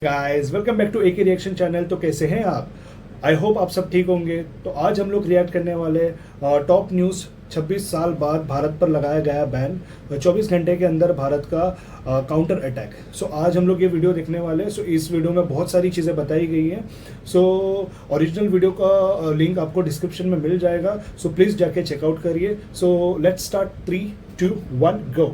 Guys welcome back to AK reaction channel. तो कैसे हैं आप? आई होप आप सब ठीक होंगे। तो आज हम लोग रिएक्ट करने वाले टॉप न्यूज़ 26 साल बाद भारत पर लगाया गया बैन, 24 घंटे के अंदर भारत का काउंटर अटैक। सो आज हम लोग ये वीडियो देखने वाले हैं। सो इस वीडियो में बहुत सारी चीज़ें बताई गई हैं। सो ओरिजिनल वीडियो का लिंक आपको डिस्क्रिप्शन में मिल जाएगा। सो प्लीज़ जाके चेकआउट करिए। सो लेट्स स्टार्ट 3, 2, 1 गो।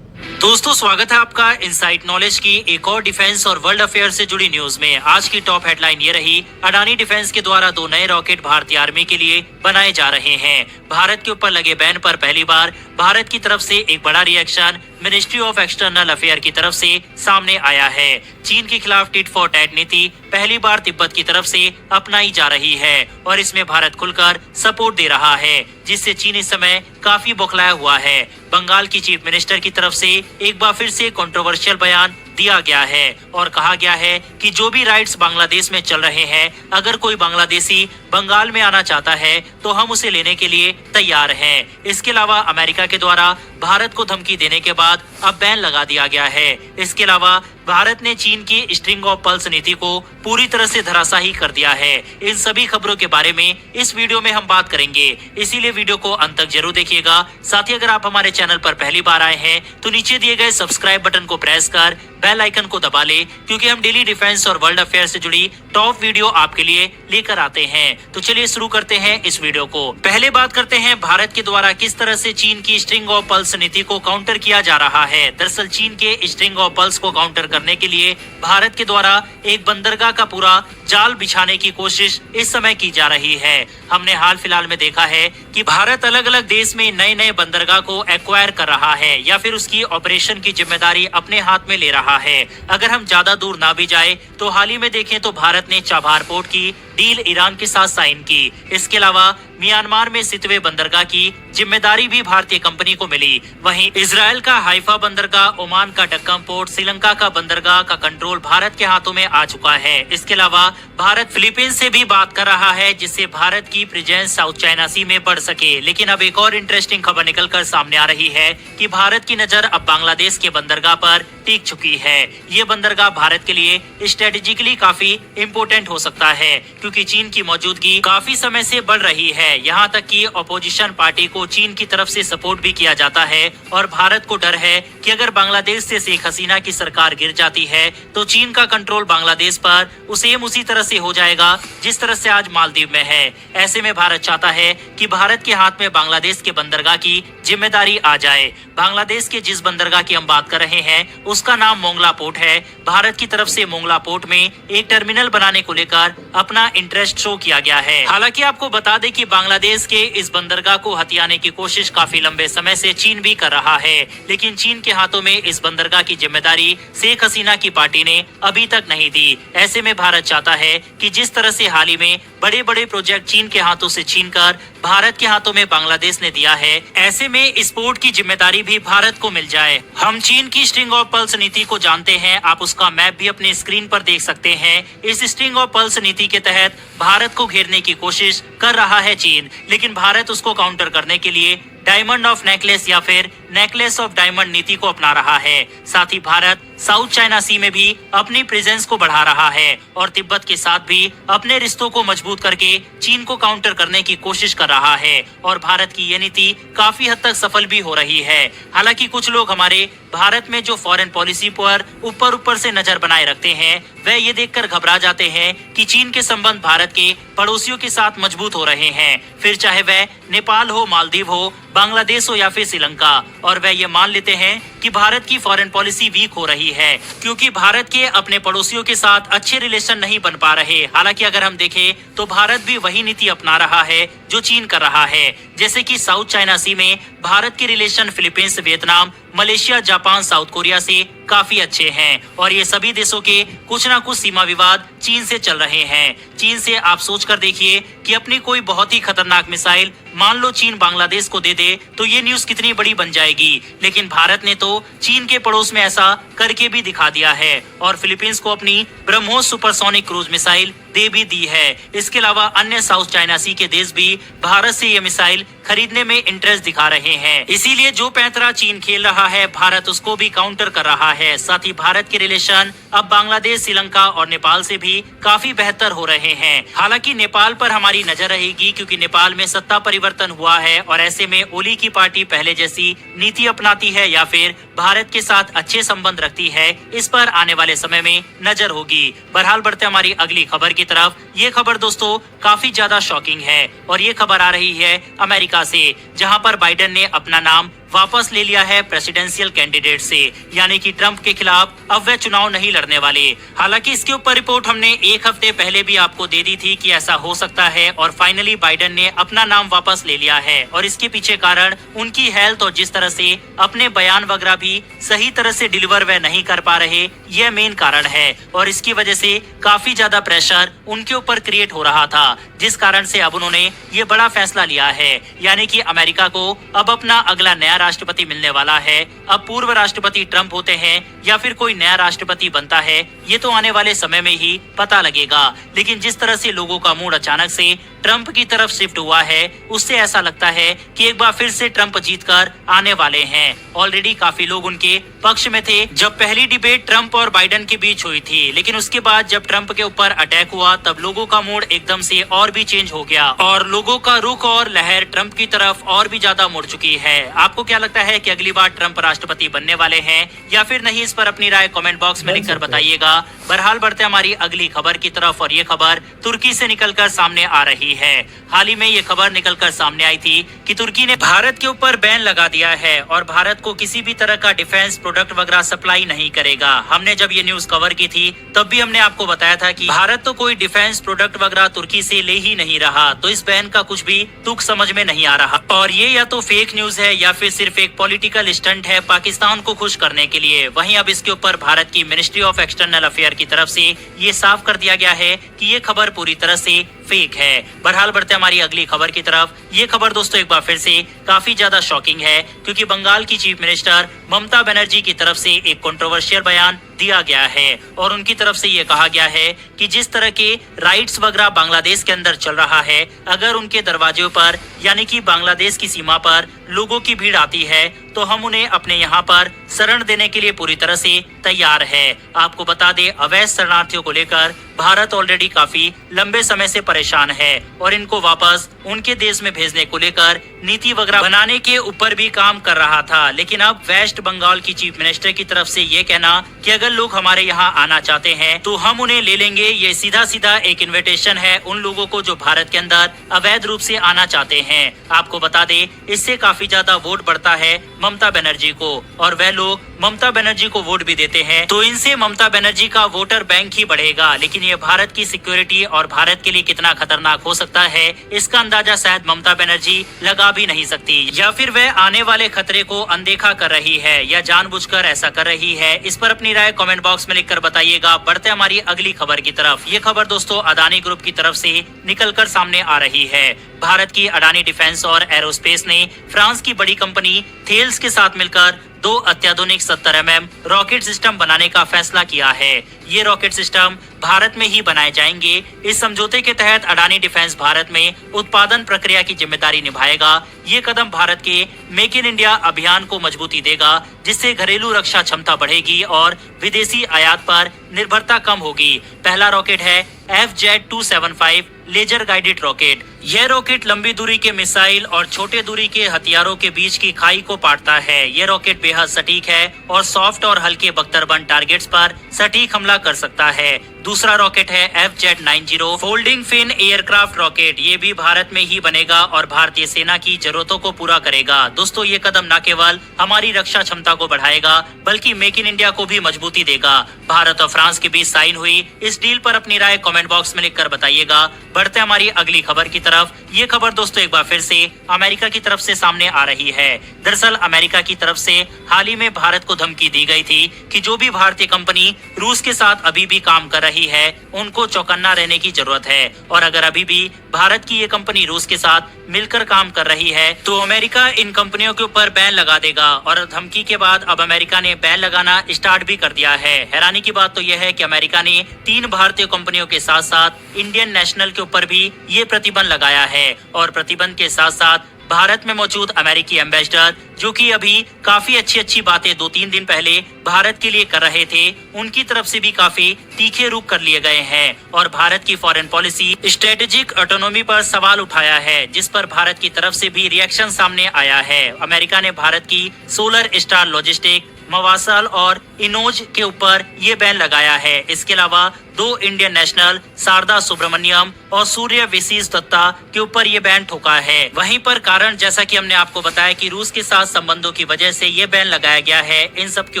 दोस्तों, स्वागत है आपका इनसाइट नॉलेज की एक और डिफेंस और वर्ल्ड अफेयर से जुड़ी न्यूज में। आज की टॉप हेडलाइन ये रही, अडानी डिफेंस के द्वारा 2 नए रॉकेट भारतीय आर्मी के लिए बनाए जा रहे हैं। भारत के ऊपर लगे बैन पर पहली बार भारत की तरफ से एक बड़ा reaction ministry of external affair की तरफ से सामने आया है। चीन के खिलाफ टिट फॉर टैट नीति पहली बार तिब्बत की तरफ से अपनाई जा रही है और इसमें भारत खुलकर सपोर्ट दे रहा है, जिससे चीन इस समय काफी बौखलाया हुआ है। बंगाल की चीफ मिनिस्टर की तरफ से एक बार फिर से कंट्रोवर्शियल बयान दिया गया है और कहा गया है कि जो भी राइट्स बांग्लादेश में चल रहे हैं, अगर कोई बांग्लादेशी बंगाल में आना चाहता है तो हम उसे लेने के लिए तैयार हैं। इसके अलावा अमेरिका के द्वारा भारत को धमकी देने के बाद अब बैन लगा दिया गया है। इसके अलावा भारत ने चीन की स्ट्रिंग ऑफ पल्स नीति को पूरी तरह से धराशायी कर दिया है। इन सभी खबरों के बारे में इस वीडियो में हम बात करेंगे, इसीलिए वीडियो को अंत तक जरूर देखिएगा। साथ ही अगर आप हमारे चैनल पर पहली बार आए हैं तो नीचे दिए गए सब्सक्राइब बटन को प्रेस कर बेल आइकन को दबा ले, क्योंकि हम डेली डिफेंस और वर्ल्ड अफेयर से जुड़ी टॉप वीडियो आपके लिए लेकर आते हैं। तो चलिए शुरू करते हैं इस वीडियो को। पहले बात करते हैं भारत के द्वारा किस तरह से चीन की स्ट्रिंग ऑफ पल्स नीति को काउंटर किया जा रहा है। दरअसल चीन के स्ट्रिंग ऑफ पल्स को काउंटर करने के लिए भारत के द्वारा एक बंदरगाह का पूरा जाल बिछाने की कोशिश इस समय की जा रही है। हमने हाल फिलहाल में देखा है कि भारत अलग अलग देश में नए नए बंदरगाह को एक्वायर कर रहा है या फिर उसकी ऑपरेशन की जिम्मेदारी अपने हाथ में ले रहा है। अगर हम ज्यादा दूर ना भी जाए तो हाल ही में देखें तो भारत ने चाबहार पोर्ट की डील ईरान के साथ साइन की। इसके अलावा म्यांमार में सितवे बंदरगाह की जिम्मेदारी भी भारतीय कंपनी को मिली। वहीं इजराइल का हाइफा बंदरगाह, ओमान का डक्कम पोर्ट, श्रीलंका का बंदरगाह का कंट्रोल भारत के हाथों में आ चुका है। इसके अलावा भारत फिलीपींस से भी बात कर रहा है, जिससे भारत की प्रेजेंस साउथ चाइना सी में बढ़ सके। लेकिन अब एक और इंटरेस्टिंग खबर निकलकर सामने आ रही है कि भारत की नजर अब बांग्लादेश के बंदरगाह पर टिक चुकी है। ये बंदरगाह भारत के लिए स्ट्रेटेजिकली काफी इम्पोर्टेंट हो सकता है, क्योंकि चीन की मौजूदगी काफी समय से बढ़ रही है। यहाँ तक कि अपोजिशन पार्टी को चीन की तरफ से सपोर्ट भी किया जाता है और भारत को डर है कि अगर बांग्लादेश से शेख हसीना की सरकार गिर जाती है तो चीन का कंट्रोल बांग्लादेश पर सेम उसी तरह से हो जाएगा जिस तरह से आज मालदीव में है। ऐसे में भारत चाहता है कि भारत के हाथ में बांग्लादेश के बंदरगाह की जिम्मेदारी आ जाए। बांग्लादेश के जिस बंदरगाह की हम बात कर रहे हैं उसका नाम मोंगला पोर्ट है। भारत की तरफ से मोंगला पोर्ट में एक टर्मिनल बनाने को लेकर अपना इंटरेस्ट शो किया गया है। हालांकि आपको बता दें कि बांग्लादेश के इस बंदरगाह को हथियाने की कोशिश काफी लंबे समय से चीन भी कर रहा है, लेकिन चीन के हाथों में इस बंदरगाह की जिम्मेदारी शेख हसीना की पार्टी ने अभी तक नहीं दी। ऐसे में भारत चाहता है कि जिस तरह से हाल ही में बड़े बड़े प्रोजेक्ट चीन के हाथों से छीनकर भारत के हाथों में बांग्लादेश ने दिया है, ऐसे में इस पोर्ट की जिम्मेदारी भी भारत को मिल जाए। हम चीन की स्ट्रिंग ऑफ पल्स नीति को जानते हैं, आप उसका मैप भी अपने स्क्रीन पर देख सकते हैं। इस स्ट्रिंग ऑफ पल्स नीति के तहत भारत को घेरने की कोशिश कर रहा है चीन, लेकिन भारत उसको काउंटर करने के लिए डायमंड ऑफ नेकलेस या फिर नेकलेस ऑफ डायमंड नीति को अपना रहा है। साथ ही भारत साउथ चाइना सी में भी अपनी प्रेजेंस को बढ़ा रहा है और तिब्बत के साथ भी अपने रिश्तों को मजबूत करके चीन को काउंटर करने की कोशिश कर रहा है और भारत की ये नीति काफी हद तक सफल भी हो रही है। हालांकि कुछ लोग हमारे भारत में जो फॉरेन पॉलिसी पर ऊपर से नजर बनाए रखते हैं, वह ये देखकर घबरा जाते हैं कि चीन के संबंध भारत के पड़ोसियों के साथ मजबूत हो रहे हैं, फिर चाहे वह नेपाल हो, मालदीव हो, बांग्लादेश हो या फिर श्रीलंका, और वह ये मान लेते हैं कि भारत की फॉरेन पॉलिसी वीक हो रही है क्योंकि भारत के अपने पड़ोसियों के साथ अच्छे रिलेशन नहीं बन पा रहे। हालांकि अगर हम देखें तो भारत भी वही नीति अपना रहा है जो चीन कर रहा है, जैसे कि साउथ चाइना सी में भारत के relation Philippines, Vietnam, Malaysia, Japan, south Korea से काफी अच्छे हैं और ये सभी देशों के कुछ ना कुछ सीमा विवाद चीन से चल रहे हैं। चीन से आप सोच कर देखिए कि अपनी कोई बहुत ही खतरनाक मिसाइल मान लो चीन बांग्लादेश को दे दे तो ये न्यूज कितनी बड़ी बन जाएगी, लेकिन भारत ने तो चीन के पड़ोस में ऐसा करके भी दिखा दिया है और फिलीपींस को अपनी ब्रह्मोस सुपरसोनिक क्रूज मिसाइल दे भी दी है। इसके अलावा अन्य साउथ चाइना सी के देश भी भारत से ये मिसाइल खरीदने में इंटरेस्ट दिखा रहे हैं। इसीलिए जो पैंतरा चीन खेल रहा है, भारत उसको भी काउंटर कर रहा है। साथ ही भारत के रिलेशन अब बांग्लादेश, श्रीलंका और नेपाल से भी काफी बेहतर हो रहे हैं। हालांकि नेपाल पर हमारी नजर रहेगी, क्योंकि नेपाल में सत्ता परिवर्तन हुआ है और ऐसे में ओली की पार्टी पहले जैसी नीति अपनाती है या फिर भारत के साथ अच्छे संबंध रखती है, इस पर आने वाले समय में नजर होगी। बहरहाल बढ़ते हमारी अगली खबर की तरफ। ये खबर दोस्तों काफी ज्यादा शॉकिंग है और ये खबर आ रही है अमेरिका से, जहां पर बाइडेन ने अपना नाम वापस ले लिया है प्रेसिडेंशियल कैंडिडेट से, यानी कि ट्रंप के खिलाफ अब वह चुनाव नहीं लड़ने वाले। हालांकि इसके ऊपर रिपोर्ट हमने एक हफ्ते पहले भी आपको दे दी थी कि ऐसा हो सकता है और फाइनली बाइडेन ने अपना नाम वापस ले लिया है और इसके पीछे कारण उनकी हेल्थ और जिस तरह से अपने बयान वगैरह भी सही तरह से डिलीवर वह नहीं कर पा रहे, यह मेन कारण है और इसकी वजह से काफी ज्यादा प्रेशर उनके ऊपर क्रिएट हो रहा था, जिस कारण से अब उन्होंने ये बड़ा फैसला लिया है, यानी कि अमेरिका को अब अपना अगला नया राष्ट्रपति मिलने वाला है। अब पूर्व राष्ट्रपति ट्रंप होते हैं या फिर कोई नया राष्ट्रपति बनता है, ये तो आने वाले समय में ही पता लगेगा। लेकिन जिस तरह से लोगों का मूड अचानक से ट्रंप की तरफ शिफ्ट हुआ है, उससे ऐसा लगता है कि एक बार फिर से ट्रंप जीतकर आने वाले हैं। ऑलरेडी काफी लोग उनके पक्ष में थे जब पहली डिबेट ट्रंप और बाइडेन के बीच हुई थी, लेकिन उसके बाद जब ट्रंप के ऊपर अटैक हुआ तब लोगों का मूड एकदम से और भी चेंज हो गया और लोगों का रुख और लहर ट्रंप की तरफ और भी ज्यादा मुड़ चुकी है। आपको क्या लगता है कि अगली बार ट्रंप राष्ट्रपति बनने वाले हैं या फिर नहीं? इस पर अपनी राय कमेंट बॉक्स में लिखकर बताइएगा। बहरहाल बढ़ते हमारी अगली खबर की तरफ और ये खबर तुर्की से निकलकर सामने आ रही है। हाल ही में ये खबर निकलकर सामने आई थी कि तुर्की ने भारत के ऊपर बैन लगा दिया है और भारत को किसी भी तरह का डिफेंस प्रोडक्ट वगैरह सप्लाई नहीं करेगा। हमने जब ये न्यूज कवर की थी तब भी हमने आपको बताया था कि भारत तो कोई डिफेंस प्रोडक्ट वगैरह तुर्की से ले ही नहीं रहा, तो इस बैन का कुछ भी तुक समझ में नहीं आ रहा और ये या तो फेक न्यूज है या फिर सिर्फ एक पॉलिटिकल स्टंट है पाकिस्तान को खुश करने के लिए। वहीं अब इसके ऊपर भारत की मिनिस्ट्री ऑफ एक्सटर्नल अफेयर की तरफ से ये साफ कर दिया गया है कि ये खबर पूरी तरह से फेक है। बहरहाल बढ़ते हमारी अगली खबर की तरफ। ये खबर दोस्तों एक बार फिर से काफी ज्यादा शॉकिंग है, क्योंकि बंगाल की चीफ मिनिस्टर ममता बनर्जी की तरफ से एक कंट्रोवर्शियल बयान दिया गया है और उनकी तरफ से ये कहा गया है कि जिस तरह के राइट्स वगैरह बांग्लादेश के अंदर चल रहा है, अगर उनके दरवाजे पर यानी कि बांग्लादेश की सीमा पर लोगों की भीड़ आती है तो हम उन्हें अपने यहाँ पर शरण देने के लिए पूरी तरह से तैयार है। आपको बता दें, अवैध शरणार्थियों को लेकर भारत ऑलरेडी काफी लंबे समय से परेशान है और इनको वापस उनके देश में भेजने को लेकर नीति वगैरह बनाने के ऊपर भी काम कर रहा था। लेकिन अब वेस्ट बंगाल की चीफ मिनिस्टर की तरफ से ये कहना कि अगर लोग हमारे यहाँ आना चाहते हैं तो हम उन्हें ले लेंगे, ये सीधा सीधा एक इन्विटेशन है उन लोगों को जो भारत के अंदर अवैध रूप से आना चाहते हैं। आपको बता दें, इससे काफी ज्यादा वोट बढ़ता है ममता बनर्जी को और वह लोग ममता बनर्जी को वोट भी देते हैं, तो इनसे ममता बनर्जी का वोटर बैंक ही बढ़ेगा। लेकिन ये भारत की सिक्योरिटी और भारत के लिए कितना खतरनाक हो सकता है, इसका अंदाजा शायद ममता बनर्जी लगा भी नहीं सकती, या फिर वह आने वाले खतरे को अनदेखा कर रही है या जानबूझकर ऐसा कर रही है। इस पर अपनी राय कमेंट बॉक्स में लिखकर बताइएगा। बढ़ते हमारी अगली खबर की तरफ। ये खबर दोस्तों अडानी ग्रुप की तरफ से निकलकर सामने आ रही है। भारत की अडानी डिफेंस और एरोस्पेस ने फ्रांस की बड़ी कंपनी थेल्स के साथ मिलकर 2 अत्याधुनिक 70 mm रॉकेट सिस्टम बनाने का फैसला किया है। ये रॉकेट सिस्टम भारत में ही बनाए जाएंगे। इस समझौते के तहत अडानी डिफेंस भारत में उत्पादन प्रक्रिया की जिम्मेदारी निभाएगा। ये कदम भारत के मेक इन इंडिया अभियान को मजबूती देगा, जिससे घरेलू रक्षा क्षमता बढ़ेगी और विदेशी आयात पर निर्भरता कम होगी। पहला रॉकेट है FZ-275 लेजर गाइडेड रॉकेट। यह रॉकेट लंबी दूरी के मिसाइल और छोटे दूरी के हथियारों के बीच की खाई को पाटता है। यह रॉकेट बेहद सटीक है और सॉफ्ट और हल्के बख्तरबंद टारगेट्स पर सटीक हमला कर सकता है। दूसरा रॉकेट है FZ-90 folding fin aircraft rocket. ये भी भारत में ही बनेगा और भारतीय सेना की जरूरतों को पूरा करेगा। दोस्तों, ये कदम न केवल हमारी रक्षा क्षमता को बढ़ाएगा बल्कि मेक इन इंडिया को भी मजबूती देगा। भारत और फ्रांस के बीच साइन हुई इस डील पर अपनी राय कमेंट बॉक्स में लिखकर बताइएगा। बढ़ते हमारी अगली खबर की तरफ। ये खबर दोस्तों एक बार फिर से अमेरिका की तरफ से सामने आ रही है। दरअसल अमेरिका की तरफ से हाल ही में भारत को धमकी दी गई थी कि जो भी भारतीय कंपनी रूस के साथ अभी भी काम कर रही है उनको चौकन्ना रहने की जरूरत है। और अगर अभी भी भारत की ये कंपनी रूस के साथ मिलकर काम कर रही है तो अमेरिका इन कंपनियों के ऊपर बैन लगा देगा। और धमकी के बाद अब अमेरिका ने बैन लगाना स्टार्ट भी कर दिया है। हैरानी की बात तो यह है कि अमेरिका ने 3 भारतीय कंपनियों के साथ साथ इंडियन नेशनल के ऊपर भी ये प्रतिबंध लगाया है। और प्रतिबंध के साथ साथ भारत में मौजूद अमेरिकी एम्बेसडर जो कि अभी काफी अच्छी बातें 2-3 दिन पहले भारत के लिए कर रहे थे, उनकी तरफ से भी काफी तीखे रुख कर लिए गए हैं। और भारत की फॉरेन पॉलिसी स्ट्रेटेजिक ऑटोनॉमी पर सवाल उठाया है, जिस पर भारत की तरफ से भी रिएक्शन सामने आया है। अमेरिका ने भारत की सोलर स्टार लॉजिस्टिक, मवासल और इनोज के ऊपर ये बैन लगाया है। इसके अलावा 2 इंडियन नेशनल शारदा सुब्रमण्यम और सूर्य विशीष दत्ता के ऊपर ये बैन ठोका है। वहीं पर कारण जैसा कि हमने आपको बताया कि रूस के साथ संबंधों की वजह से ये बैन लगाया गया है इन सब के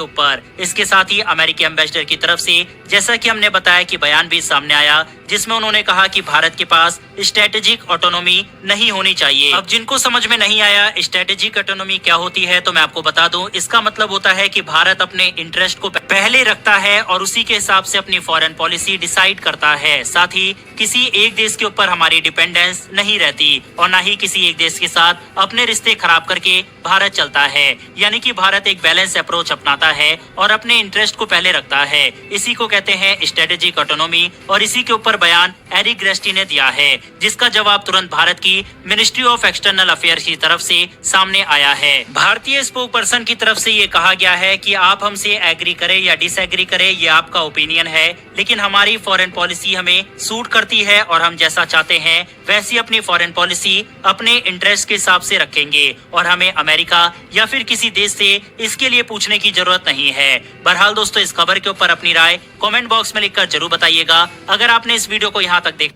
ऊपर। इसके साथ ही अमेरिकी एम्बेसडर की तरफ से जैसा कि हमने बताया कि बयान भी सामने आया, जिसमें उन्होंने कहा कि भारत के पास स्ट्रेटेजिक ऑटोनॉमी नहीं होनी चाहिए। अब जिनको समझ में नहीं आया स्ट्रेटेजिक ऑटोनॉमी क्या होती है तो मैं आपको बता दूं, इसका मतलब होता है कि भारत अपने इंटरेस्ट को पहले रखता है और उसी के हिसाब से अपनी फॉरेन पॉलिसी डिसाइड करता है। साथ ही किसी एक देश के ऊपर हमारी डिपेंडेंस नहीं रहती और ना ही किसी एक देश के साथ अपने रिश्ते खराब करके भारत चलता है। यानी कि भारत एक बैलेंस अप्रोच अपनाता है और अपने इंटरेस्ट को पहले रखता है। इसी को कहते हैं स्ट्रेटेजिक ऑटोनॉमी और इसी के ऊपर बयान एरिक ग्रेस्टी ने दिया है, जिसका जवाब तुरंत भारत की मिनिस्ट्री ऑफ एक्सटर्नल अफेयर्स की तरफ से सामने आया है। भारतीय स्पोक पर्सन की तरफ से ये कहा गया है कि आप हमसे एग्री करें या डिसएग्री करें, ये आपका ओपिनियन है, लेकिन हमारी फॉरेन पॉलिसी हमें सूट करती है और हम जैसा चाहते हैं वैसी अपनी फॉरेन पॉलिसी अपने इंटरेस्ट के हिसाब से रखेंगे और हमें अमेरिका या फिर किसी देश से इसके लिए पूछने की जरूरत नहीं है। बहरहाल दोस्तों, इस खबर के ऊपर अपनी राय कमेंट बॉक्स में लिखकर जरूर बताइएगा अगर आपने इस वीडियो को यहाँ तक देखा।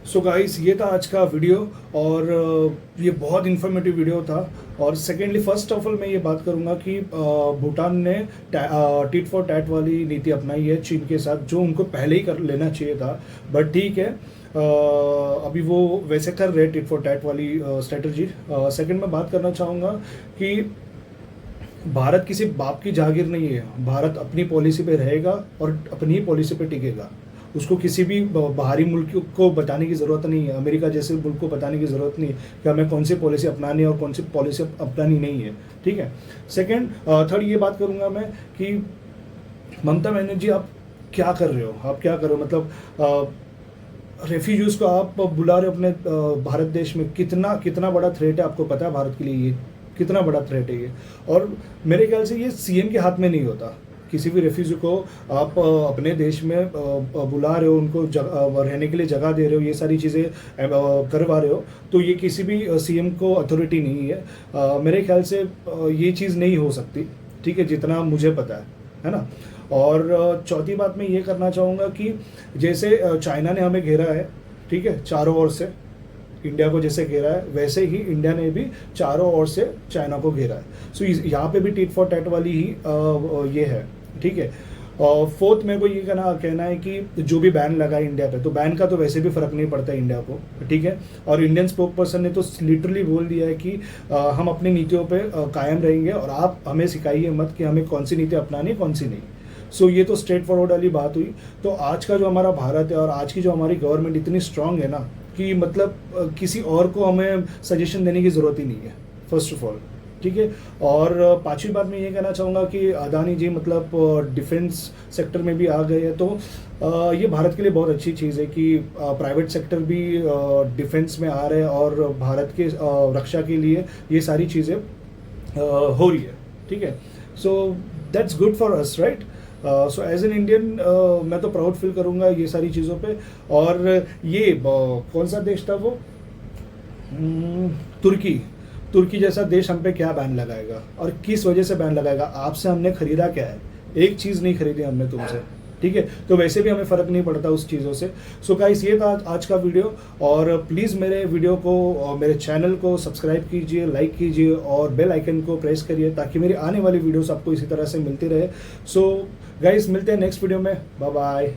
सो गाइस, ये था आज का वीडियो और ये बहुत इन्फॉर्मेटिव वीडियो था। और सेकेंडली, फर्स्ट ऑफ ऑल मैं ये बात करूँगा कि भूटान ने टिट फॉर टैट वाली नीति अपनाई है चीन के साथ, जो उनको पहले ही कर लेना चाहिए था। बट ठीक है, अभी वो वैसे कर रहे टिट फॉर टैट वाली स्ट्रेटजी। सेकंड मैं बात करना चाहूँगा कि भारत किसी बाप की जागीर नहीं है। भारत अपनी पॉलिसी पे रहेगा और अपनी ही पॉलिसी पे टिकेगा। उसको किसी भी बाहरी मुल्क को बताने की ज़रूरत नहीं है, अमेरिका जैसे मुल्क को बताने की ज़रूरत नहीं है कि हमें कौन सी पॉलिसी अपनानी है और कौन सी पॉलिसी अपनानी नहीं है। ठीक है। सेकंड, थर्ड ये बात करूँगा मैं कि ममता बनर्जी, आप क्या कर रहे हो? आप क्या कर रहे हो? मतलब रेफ्यूजीज़ को आप बुला रहे हो अपने भारत देश में। कितना बड़ा थ्रेट है, आपको पता है भारत के लिए ये कितना बड़ा थ्रेट है ये। और मेरे ख्याल से ये सीएम के हाथ में नहीं होता। किसी भी रेफ्यूजी को आप अपने देश में बुला रहे हो, उनको रहने के लिए जगह दे रहे हो, ये सारी चीज़ें करवा रहे हो, तो ये किसी भी सीएम को अथॉरिटी नहीं है। मेरे ख्याल से ये चीज़ नहीं हो सकती, ठीक है, जितना मुझे पता है ना। और चौथी बात मैं ये करना चाहूँगा कि जैसे चाइना ने हमें घेरा है, ठीक है, चारों ओर से इंडिया को जैसे घेरा है, वैसे ही इंडिया ने भी चारों ओर से चाइना को घेरा है। सो यहाँ पे भी टिट फॉर टैट वाली ही ये है, ठीक है। और फोर्थ मेरे को ये कहना है कि जो भी बैन लगा है इंडिया पे, तो बैन का तो वैसे भी फर्क नहीं पड़ता इंडिया को, ठीक है। और इंडियन स्पोक पर्सन ने तो लिटरली बोल दिया है कि हम अपनी नीतियों पे कायम रहेंगे और आप हमें सिखाइए मत कि हमें कौन सी नीति अपनानी है, कौन सी नहीं। सो ये तो स्ट्रेट फॉरवर्ड वाली बात हुई। तो आज का जो हमारा भारत है और आज की जो हमारी गवर्नमेंट इतनी स्ट्रांग है ना कि मतलब किसी और को हमें सजेशन देने की ज़रूरत ही नहीं है, फर्स्ट ऑफ ऑल, ठीक है। और पांचवी बात मैं ये कहना चाहूँगा कि अदानी जी मतलब डिफेंस सेक्टर में भी आ गए हैं, तो ये भारत के लिए बहुत अच्छी चीज़ है कि प्राइवेट सेक्टर भी डिफेंस में आ रहे हैं और भारत के रक्षा के लिए ये सारी चीज़ें हो रही है, ठीक है। So that's good for us, right. So as an Indian मैं तो प्राउड फील करूँगा ये सारी चीज़ों पे। और ये कौन सा देश था वो, तुर्की जैसा देश हम पे क्या बैन लगाएगा और किस वजह से बैन लगाएगा? आपसे हमने खरीदा क्या है? एक चीज़ नहीं खरीदी हमने तुमसे, ठीक है। तो वैसे भी हमें फ़र्क नहीं पड़ता उस चीज़ों से। सो गाइस, ये था आज का वीडियो। और प्लीज़ मेरे वीडियो को और मेरे चैनल को सब्सक्राइब कीजिए, लाइक कीजिए और बेल आइकन को प्रेस करिए ताकि मेरी आने वाली वीडियोस आपको इसी तरह से मिलती रहे। सो गाइस, मिलते हैं नेक्स्ट वीडियो में। Bye bye.